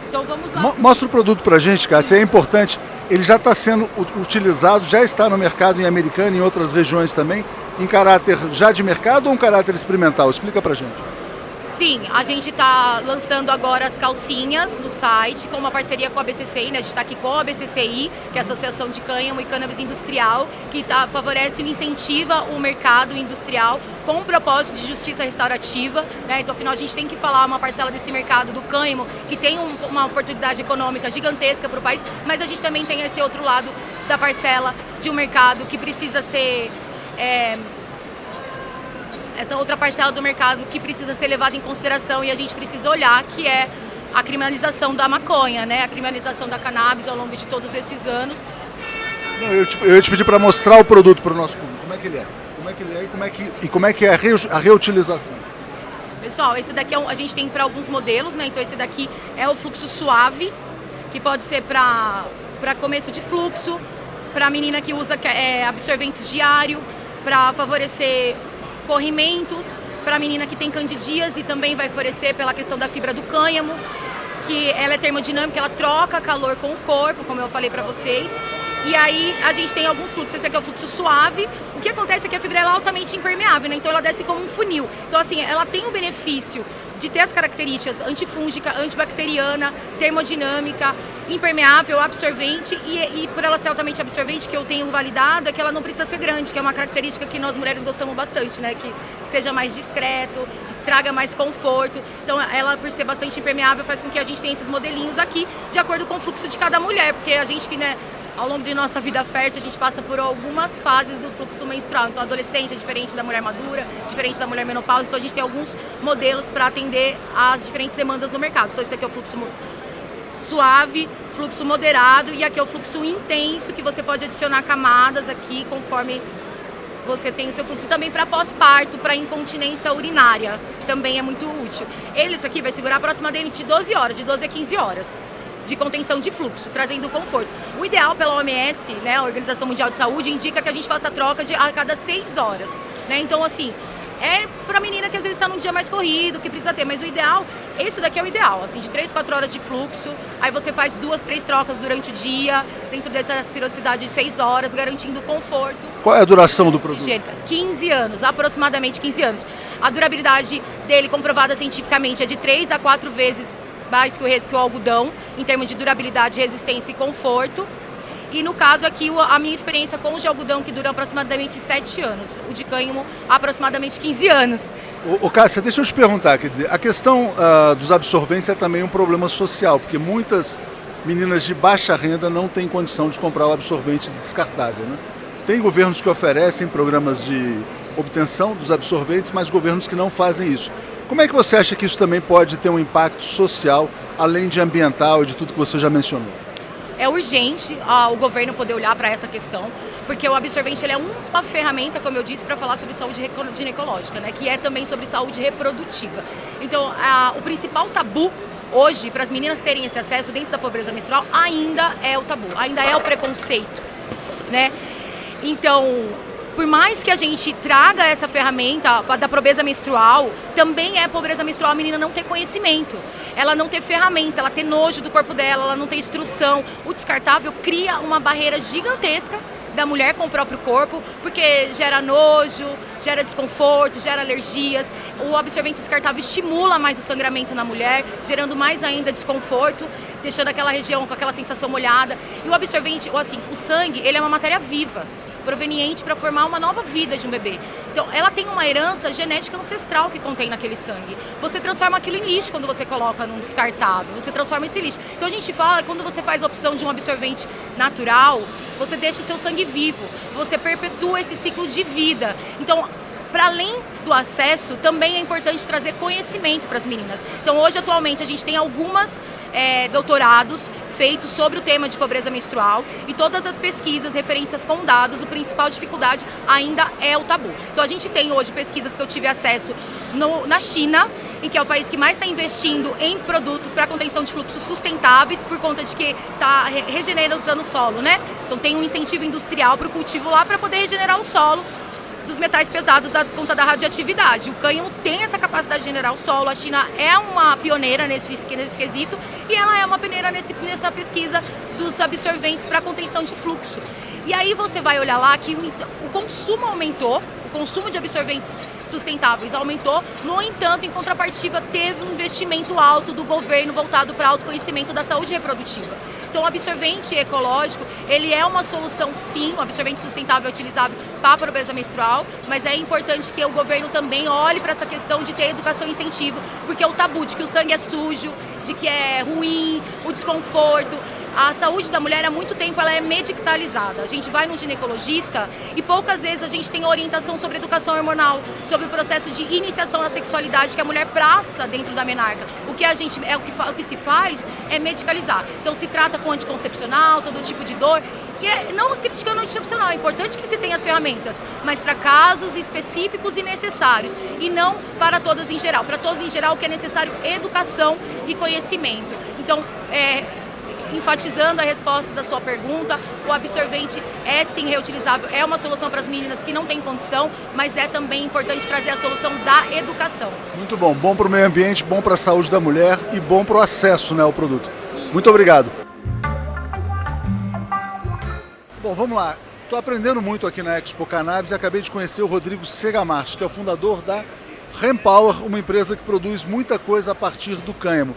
Então vamos lá. Mostra o produto pra gente, Cássia, é importante. Ele já está sendo utilizado, já está no mercado em Americana e em outras regiões também, em caráter já de mercado ou um caráter experimental? Explica pra gente. Sim, a gente está lançando agora as calcinhas no site com uma parceria com a BCCI, né? A gente está aqui com a BCCI, que é a Associação de Cânhamo e Cannabis Industrial, que favorece e incentiva o mercado industrial com um propósito de justiça restaurativa, né? Então, afinal, a gente tem que falar uma parcela desse mercado do cânhamo que tem uma oportunidade econômica gigantesca para o país, mas a gente também tem esse outro lado da parcela de um mercado que precisa ser... essa outra parcela do mercado que precisa ser levada em consideração e a gente precisa olhar, que é a criminalização da maconha, né? A criminalização da cannabis ao longo de todos esses anos. Não, eu ia te pedir para mostrar o produto para o nosso público. Como é que ele é? Como é que ele é e como é que é a reutilização? Pessoal, esse daqui a gente tem para alguns modelos, né? Então esse daqui é o fluxo suave, que pode ser para começo de fluxo, para a menina que usa absorventes diário, para favorecer corrimentos, para a menina que tem candidíase também vai favorecer pela questão da fibra do cânhamo, que ela é termodinâmica, ela troca calor com o corpo, como eu falei para vocês. E aí a gente tem alguns fluxos, esse aqui é o fluxo suave. O que acontece é que a fibra é altamente impermeável, né? Então ela desce como um funil. Então assim, ela tem o benefício de ter as características antifúngica, antibacteriana, termodinâmica, impermeável, absorvente e por ela ser altamente absorvente, que eu tenho validado, é que ela não precisa ser grande, que é uma característica que nós mulheres gostamos bastante, né? Que seja mais discreto, que traga mais conforto. Então ela, por ser bastante impermeável, faz com que a gente tenha esses modelinhos aqui, de acordo com o fluxo de cada mulher, porque a gente que, né, ao longo de nossa vida fértil, a gente passa por algumas fases do fluxo menstrual. Então, a adolescente é diferente da mulher madura, diferente da mulher menopausa. Então, a gente tem alguns modelos para atender às diferentes demandas do mercado. Então, esse aqui é o fluxo suave, fluxo moderado e aqui é o fluxo intenso, que você pode adicionar camadas aqui conforme você tem o seu fluxo. Também para pós-parto, para incontinência urinária, também é muito útil. Eles aqui vai segurar aproximadamente 12 horas, de 12 a 15 horas. De contenção de fluxo, trazendo conforto. O ideal pela OMS, né, a Organização Mundial de Saúde, indica que a gente faça a troca a cada 6 horas. Né? Então, assim, é pra menina que às vezes está num dia mais corrido, que precisa ter, mas o ideal, esse daqui é o ideal, assim, de 3, 4 horas de fluxo, aí você faz 2, 3 trocas durante o dia, dentro da periodicidade de 6 horas, garantindo conforto. Qual é a duração do produto? 15 anos, aproximadamente 15 anos. A durabilidade dele, comprovada cientificamente, é de 3 a 4 vezes mais que o algodão, em termos de durabilidade, resistência e conforto. E no caso aqui, a minha experiência com o de algodão, que dura aproximadamente 7 anos. O de cânhamo, aproximadamente 15 anos. Cássia, deixa eu te perguntar, quer dizer, a questão dos absorventes é também um problema social, porque muitas meninas de baixa renda não têm condição de comprar o absorvente descartável, né? Tem governos que oferecem programas de obtenção dos absorventes, mas governos que não fazem isso. Como é que você acha que isso também pode ter um impacto social, além de ambiental e de tudo que você já mencionou? É urgente o governo poder olhar para essa questão, porque o absorvente ele é uma ferramenta, como eu disse, para falar sobre saúde ginecológica, né, que é também sobre saúde reprodutiva. Então, o principal tabu hoje para as meninas terem esse acesso dentro da pobreza menstrual ainda é o tabu, ainda é o preconceito, né? Então, por mais que a gente traga essa ferramenta da pobreza menstrual, também é pobreza menstrual a menina não ter conhecimento, ela não ter ferramenta, ela ter nojo do corpo dela, ela não ter instrução. O descartável cria uma barreira gigantesca da mulher com o próprio corpo, porque gera nojo, gera desconforto, gera alergias. O absorvente descartável estimula mais o sangramento na mulher, gerando mais ainda desconforto, deixando aquela região com aquela sensação molhada. E o absorvente, assim, o sangue, ele é uma matéria viva. proveniente para formar uma nova vida de um bebê. Então, ela tem uma herança genética ancestral que contém naquele sangue. Você transforma aquilo em lixo quando você coloca num descartável, você transforma esse lixo. Então, a gente fala, quando você faz a opção de um absorvente natural, você deixa o seu sangue vivo, você perpetua esse ciclo de vida. Então, para além do acesso, também é importante trazer conhecimento para as meninas. Então, hoje, atualmente, a gente tem algumas doutorados feitos sobre o tema de pobreza menstrual e todas as pesquisas, referências com dados, a principal dificuldade ainda é o tabu. Então, a gente tem hoje pesquisas que eu tive acesso na China, em que é o país que mais está investindo em produtos para contenção de fluxos sustentáveis, por conta de que está regenerando o solo, né? Então, tem um incentivo industrial para o cultivo lá para poder regenerar o solo dos metais pesados da conta da radioatividade. O cânhamo tem essa capacidade de generar o solo. A China é uma pioneira nesse quesito e ela é uma pioneira nessa pesquisa dos absorventes para contenção de fluxo. E aí você vai olhar lá que o consumo aumentou, o consumo de absorventes sustentáveis aumentou, no entanto, em contrapartida, teve um investimento alto do governo voltado para autoconhecimento da saúde reprodutiva. Então, o absorvente ecológico, ele é uma solução, sim, o absorvente sustentável é utilizável para a pobreza menstrual, mas é importante que o governo também olhe para essa questão de ter educação e incentivo, porque o tabu de que o sangue é sujo, de que é ruim, o desconforto. A saúde da mulher, há muito tempo, ela é medicalizada. A gente vai no ginecologista e poucas vezes a gente tem orientação sobre educação hormonal, sobre o processo de iniciação na sexualidade que a mulher passa dentro da menarca. O que se faz é medicalizar. Então, se trata com anticoncepcional, todo tipo de dor. E não criticando o anticoncepcional, é importante que se tenha as ferramentas, mas para casos específicos e necessários, e não para todas em geral. Para todas em geral, o que é necessário é educação e conhecimento. Então, enfatizando a resposta da sua pergunta, o absorvente é sim reutilizável, é uma solução para as meninas que não têm condição, mas é também importante trazer a solução da educação. Muito bom, bom para o meio ambiente, bom para a saúde da mulher e bom para o acesso, né, ao produto. Muito obrigado. Bom, vamos lá. Estou aprendendo muito aqui na Expo Cannabis e acabei de conhecer o Rodrigo Segamarchi, que é o fundador da Hempower, uma empresa que produz muita coisa a partir do cânhamo.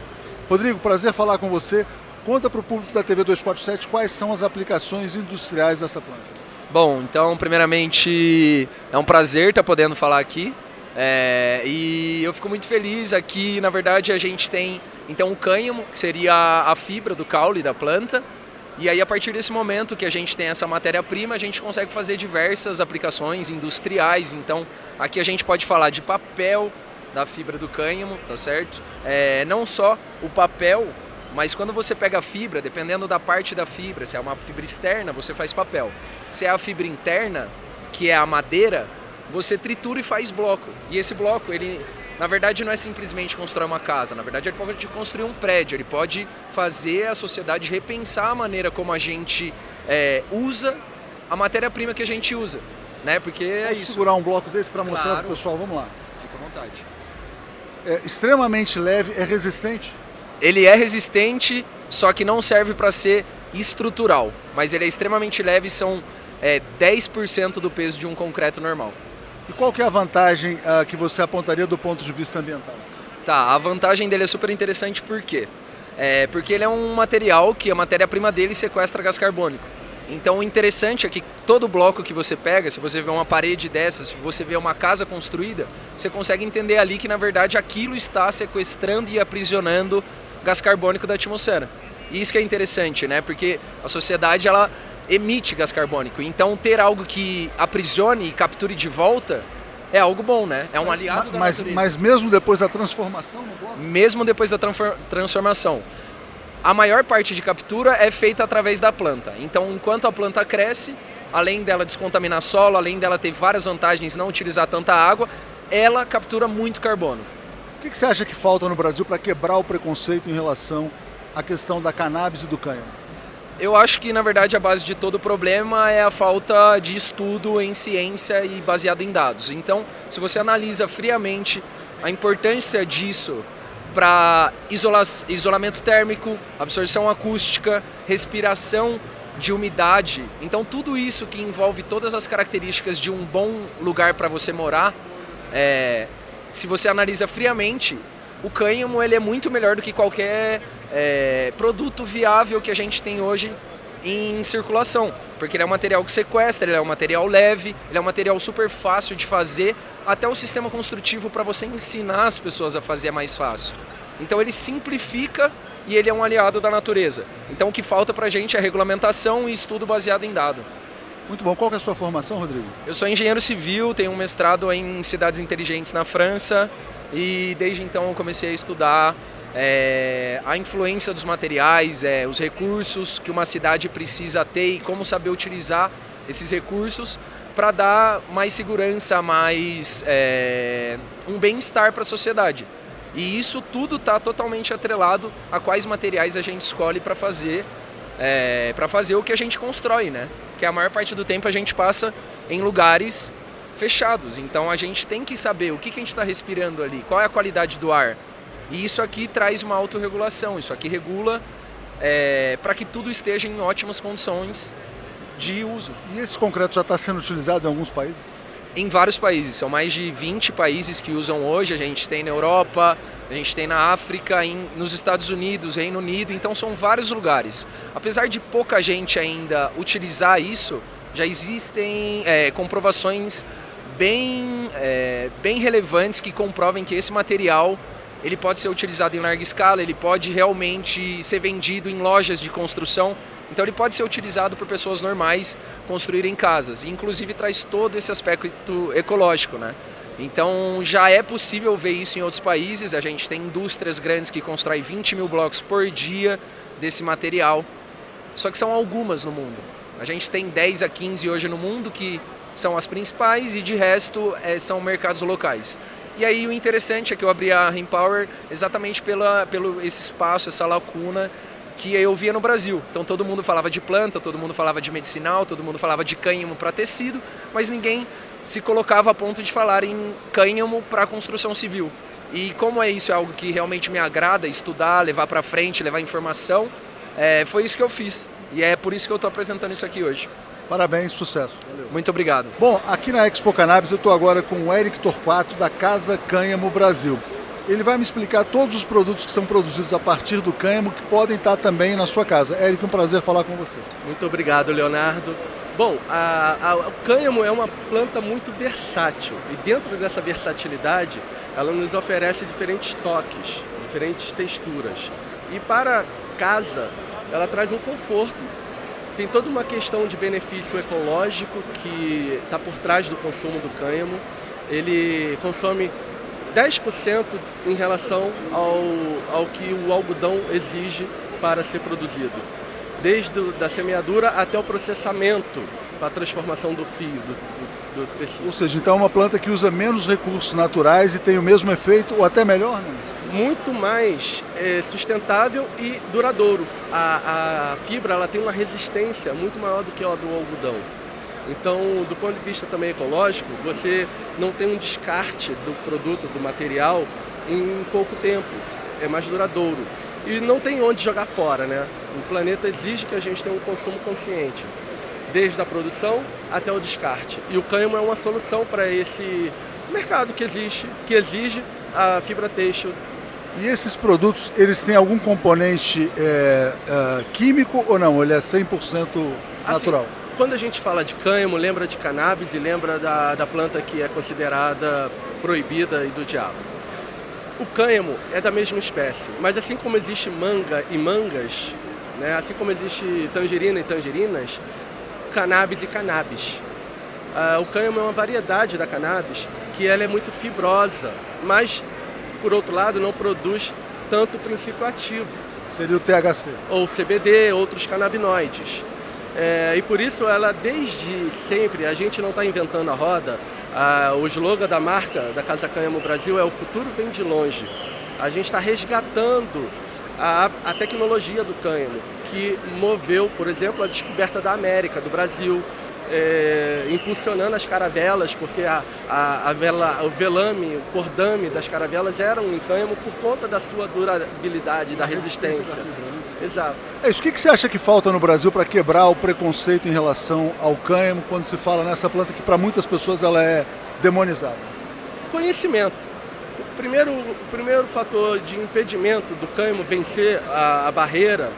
Rodrigo, prazer falar com você. Conta para o público da TV 247 quais são as aplicações industriais dessa planta. Bom, então, primeiramente, é um prazer estar podendo falar aqui. E eu fico muito feliz aqui. Na verdade, a gente tem então o cânhamo, que seria a fibra do caule da planta. E aí, a partir desse momento que a gente tem essa matéria-prima, a gente consegue fazer diversas aplicações industriais. Então, aqui a gente pode falar de papel da fibra do cânhamo, tá certo? Não só o papel, mas quando você pega a fibra, dependendo da parte da fibra, se é uma fibra externa, você faz papel. Se é a fibra interna, que é a madeira, você tritura e faz bloco. E esse bloco, ele, na verdade, não é simplesmente construir uma casa. Na verdade, ele pode construir um prédio. Ele pode fazer a sociedade repensar a maneira como a gente usa a matéria-prima que a gente usa. Né? Porque é isso. Segurar um bloco desse para mostrar para o pessoal? Vamos lá. Fica à vontade. É extremamente leve, é resistente? Ele é resistente, só que não serve para ser estrutural, mas ele é extremamente leve, são 10% do peso de um concreto normal. E qual que é a vantagem que você apontaria do ponto de vista ambiental? Tá, a vantagem dele é super interessante por quê? Porque ele é um material que a matéria-prima dele sequestra gás carbônico. Então o interessante é que todo bloco que você pega, se você vê uma parede dessas, se você vê uma casa construída, você consegue entender ali que na verdade aquilo está sequestrando e aprisionando gás carbônico da atmosfera. E isso que é interessante, né? Porque a sociedade, ela emite gás carbônico. Então, ter algo que aprisione e capture de volta é algo bom, né? É um aliado da natureza. Mas mesmo depois da transformação no bloco? Mesmo depois da transformação. A maior parte de captura é feita através da planta. Então, enquanto a planta cresce, além dela descontaminar solo, além dela ter várias vantagens, não utilizar tanta água, ela captura muito carbono. O que você acha que falta no Brasil para quebrar o preconceito em relação à questão da cannabis e do cânhamo? Eu acho que, na verdade, a base de todo o problema é a falta de estudo em ciência e baseado em dados. Então, se você analisa friamente a importância disso para isolamento térmico, absorção acústica, respiração de umidade, então tudo isso que envolve todas as características de um bom lugar para você morar, se você analisa friamente, o cânhamo ele é muito melhor do que qualquer produto viável que a gente tem hoje em circulação, porque ele é um material que sequestra, ele é um material leve, ele é um material super fácil de fazer, até o sistema construtivo para você ensinar as pessoas a fazer é mais fácil. Então ele simplifica e ele é um aliado da natureza. Então o que falta para a gente é regulamentação e estudo baseado em dado. Muito bom. Qual que é a sua formação, Rodrigo? Eu sou engenheiro civil, tenho um mestrado em cidades inteligentes na França e desde então eu comecei a estudar a influência dos materiais, os recursos que uma cidade precisa ter e como saber utilizar esses recursos para dar mais segurança, mais um bem-estar para a sociedade. E isso tudo está totalmente atrelado a quais materiais a gente escolhe para fazer o que a gente constrói, né? Que a maior parte do tempo a gente passa em lugares fechados. Então a gente tem que saber o que a gente está respirando ali, qual é a qualidade do ar. E isso aqui traz uma autorregulação, isso aqui regula para que tudo esteja em ótimas condições de uso. E esse concreto já está sendo utilizado em alguns países? Em vários países, são mais de 20 países que usam hoje, a gente tem na Europa, a gente tem na África, nos Estados Unidos, Reino Unido, então são vários lugares. Apesar de pouca gente ainda utilizar isso, já existem comprovações bem relevantes que comprovem que esse material ele pode ser utilizado em larga escala, ele pode realmente ser vendido em lojas de construção, então ele pode ser utilizado por pessoas normais construírem casas, e inclusive traz todo esse aspecto ecológico, né? Então já é possível ver isso em outros países, a gente tem indústrias grandes que constroem 20 mil blocos por dia desse material, só que são algumas no mundo. A gente tem 10 a 15 hoje no mundo que são as principais e de resto são mercados locais. E aí o interessante é que eu abri a Rainpower exatamente pelo esse espaço, essa lacuna que eu via no Brasil. Então todo mundo falava de planta, todo mundo falava de medicinal, todo mundo falava de cânhamo para tecido, mas ninguém se colocava a ponto de falar em cânhamo para construção civil. E como isso é algo que realmente me agrada, estudar, levar para frente, levar informação, foi isso que eu fiz. E é por isso que eu estou apresentando isso aqui hoje. Parabéns, sucesso. Valeu. Muito obrigado. Bom, aqui na Expo Cannabis eu estou agora com o Eric Torquato, da Casa Cânhamo Brasil. Ele vai me explicar todos os produtos que são produzidos a partir do cânhamo que podem estar também na sua casa. Eric, um prazer falar com você. Muito obrigado, Leonardo. Bom, o cânhamo é uma planta muito versátil e dentro dessa versatilidade ela nos oferece diferentes toques, diferentes texturas. E para casa ela traz um conforto. Tem toda uma questão de benefício ecológico que está por trás do consumo do cânhamo. Ele consome 10% em relação ao que o algodão exige para ser produzido. Desde da semeadura até o processamento para a transformação do fio, do tecido. Ou seja, então é uma planta que usa menos recursos naturais e tem o mesmo efeito ou até melhor, né? Muito mais sustentável e duradouro. A fibra ela tem uma resistência muito maior do que a do algodão. Então, do ponto de vista também ecológico, você não tem um descarte do produto, do material, em pouco tempo. É mais duradouro. E não tem onde jogar fora, né? O planeta exige que a gente tenha um consumo consciente, desde a produção até o descarte. E o cânhamo é uma solução para esse mercado que exige a fibra têxtil. E esses produtos, eles têm algum componente químico ou não? Ele é 100% natural? Assim, quando a gente fala de cânhamo, lembra de cannabis e lembra da planta que é considerada proibida e do diabo. O cânhamo é da mesma espécie, mas assim como existe manga e mangas, né, assim como existe tangerina e tangerinas, cannabis e cannabis. O cânhamo é uma variedade da cannabis que ela é muito fibrosa, mas por outro lado não produz tanto princípio ativo. Seria o THC. Ou CBD, outros canabinoides. E por isso ela desde sempre, a gente não está inventando a roda, o slogan da marca da Casa Cânhamo Brasil é "O futuro vem de longe". A gente está resgatando a tecnologia do cânhamo, que moveu, por exemplo, a descoberta da América, do Brasil, impulsionando as caravelas, porque o velame, o cordame das caravelas eram em cânhamo por conta da sua durabilidade, da resistência. Exato. O que você acha que falta no Brasil para quebrar o preconceito em relação ao cânhamo quando se fala nessa planta que para muitas pessoas ela é demonizada? Conhecimento. O primeiro fator de impedimento do cânhamo vencer a barreira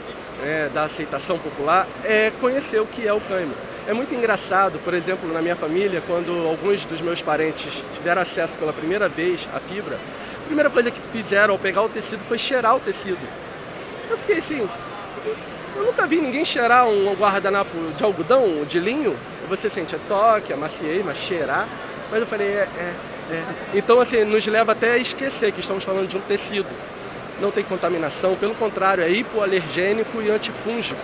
da aceitação popular é conhecer o que é o cânhamo. É muito engraçado, por exemplo, na minha família, quando alguns dos meus parentes tiveram acesso pela primeira vez à fibra, a primeira coisa que fizeram ao pegar o tecido foi cheirar o tecido. Eu fiquei assim, eu nunca vi ninguém cheirar um guardanapo de algodão, de linho. Você sente toque, a maciez, mas cheirar. Mas eu falei, Então, assim, nos leva até a esquecer que estamos falando de um tecido. Não tem contaminação, pelo contrário, é hipoalergênico e antifúngico.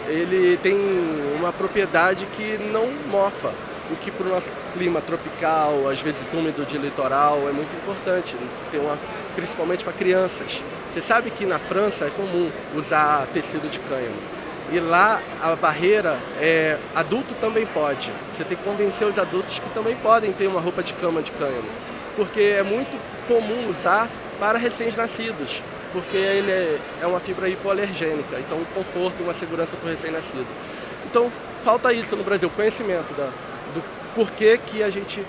Ele tem uma propriedade que não mofa, o que para o nosso clima tropical, às vezes úmido de litoral, é muito importante, principalmente para crianças. Você sabe que na França é comum usar tecido de cânhamo. E lá a barreira adulto também pode. Você tem que convencer os adultos que também podem ter uma roupa de cama de cânhamo. Porque é muito comum usar para recém-nascidos, porque ele é uma fibra hipoalergênica, então um conforto, uma segurança para o recém-nascido. Então falta isso no Brasil, conhecimento do porquê que a gente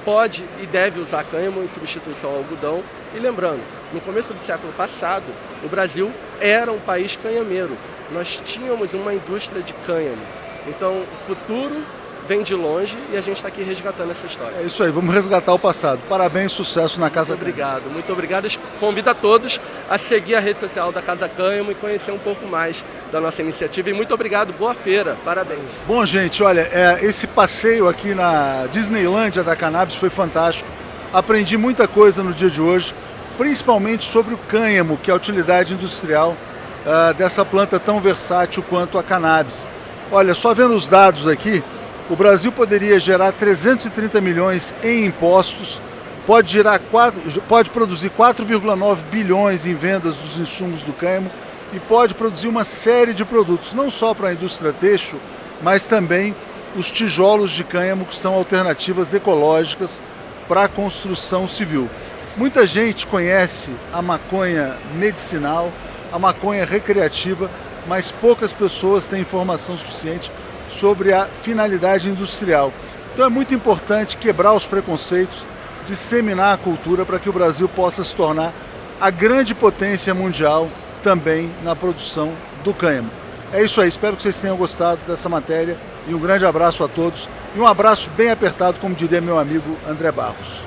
pode e deve usar cânhamo em substituição ao algodão. E lembrando, no começo do século passado, o Brasil era um país canhameiro. Nós tínhamos uma indústria de cânhamo. Então, o futuro vem de longe e a gente está aqui resgatando essa história. É isso aí, vamos resgatar o passado. Parabéns, sucesso na Casa Cânhamo. Muito obrigado. Convido a todos a seguir a rede social da Casa Cânhamo e conhecer um pouco mais da nossa iniciativa. E muito obrigado, boa feira, parabéns. Bom, gente, olha, esse passeio aqui na Disneylândia da Cannabis foi fantástico. Aprendi muita coisa no dia de hoje, principalmente sobre o cânhamo, que é a utilidade industrial dessa planta tão versátil quanto a cannabis. Olha, só vendo os dados aqui, o Brasil poderia gerar 330 milhões em impostos, pode produzir 4,9 bilhões em vendas dos insumos do cânhamo e pode produzir uma série de produtos, não só para a indústria têxtil, mas também os tijolos de cânhamo, que são alternativas ecológicas para a construção civil. Muita gente conhece a maconha medicinal, a maconha recreativa, mas poucas pessoas têm informação suficiente sobre a finalidade industrial. Então é muito importante quebrar os preconceitos, disseminar a cultura para que o Brasil possa se tornar a grande potência mundial também na produção do cânhamo. É isso aí, espero que vocês tenham gostado dessa matéria e um grande abraço a todos e um abraço bem apertado, como diria meu amigo André Barros.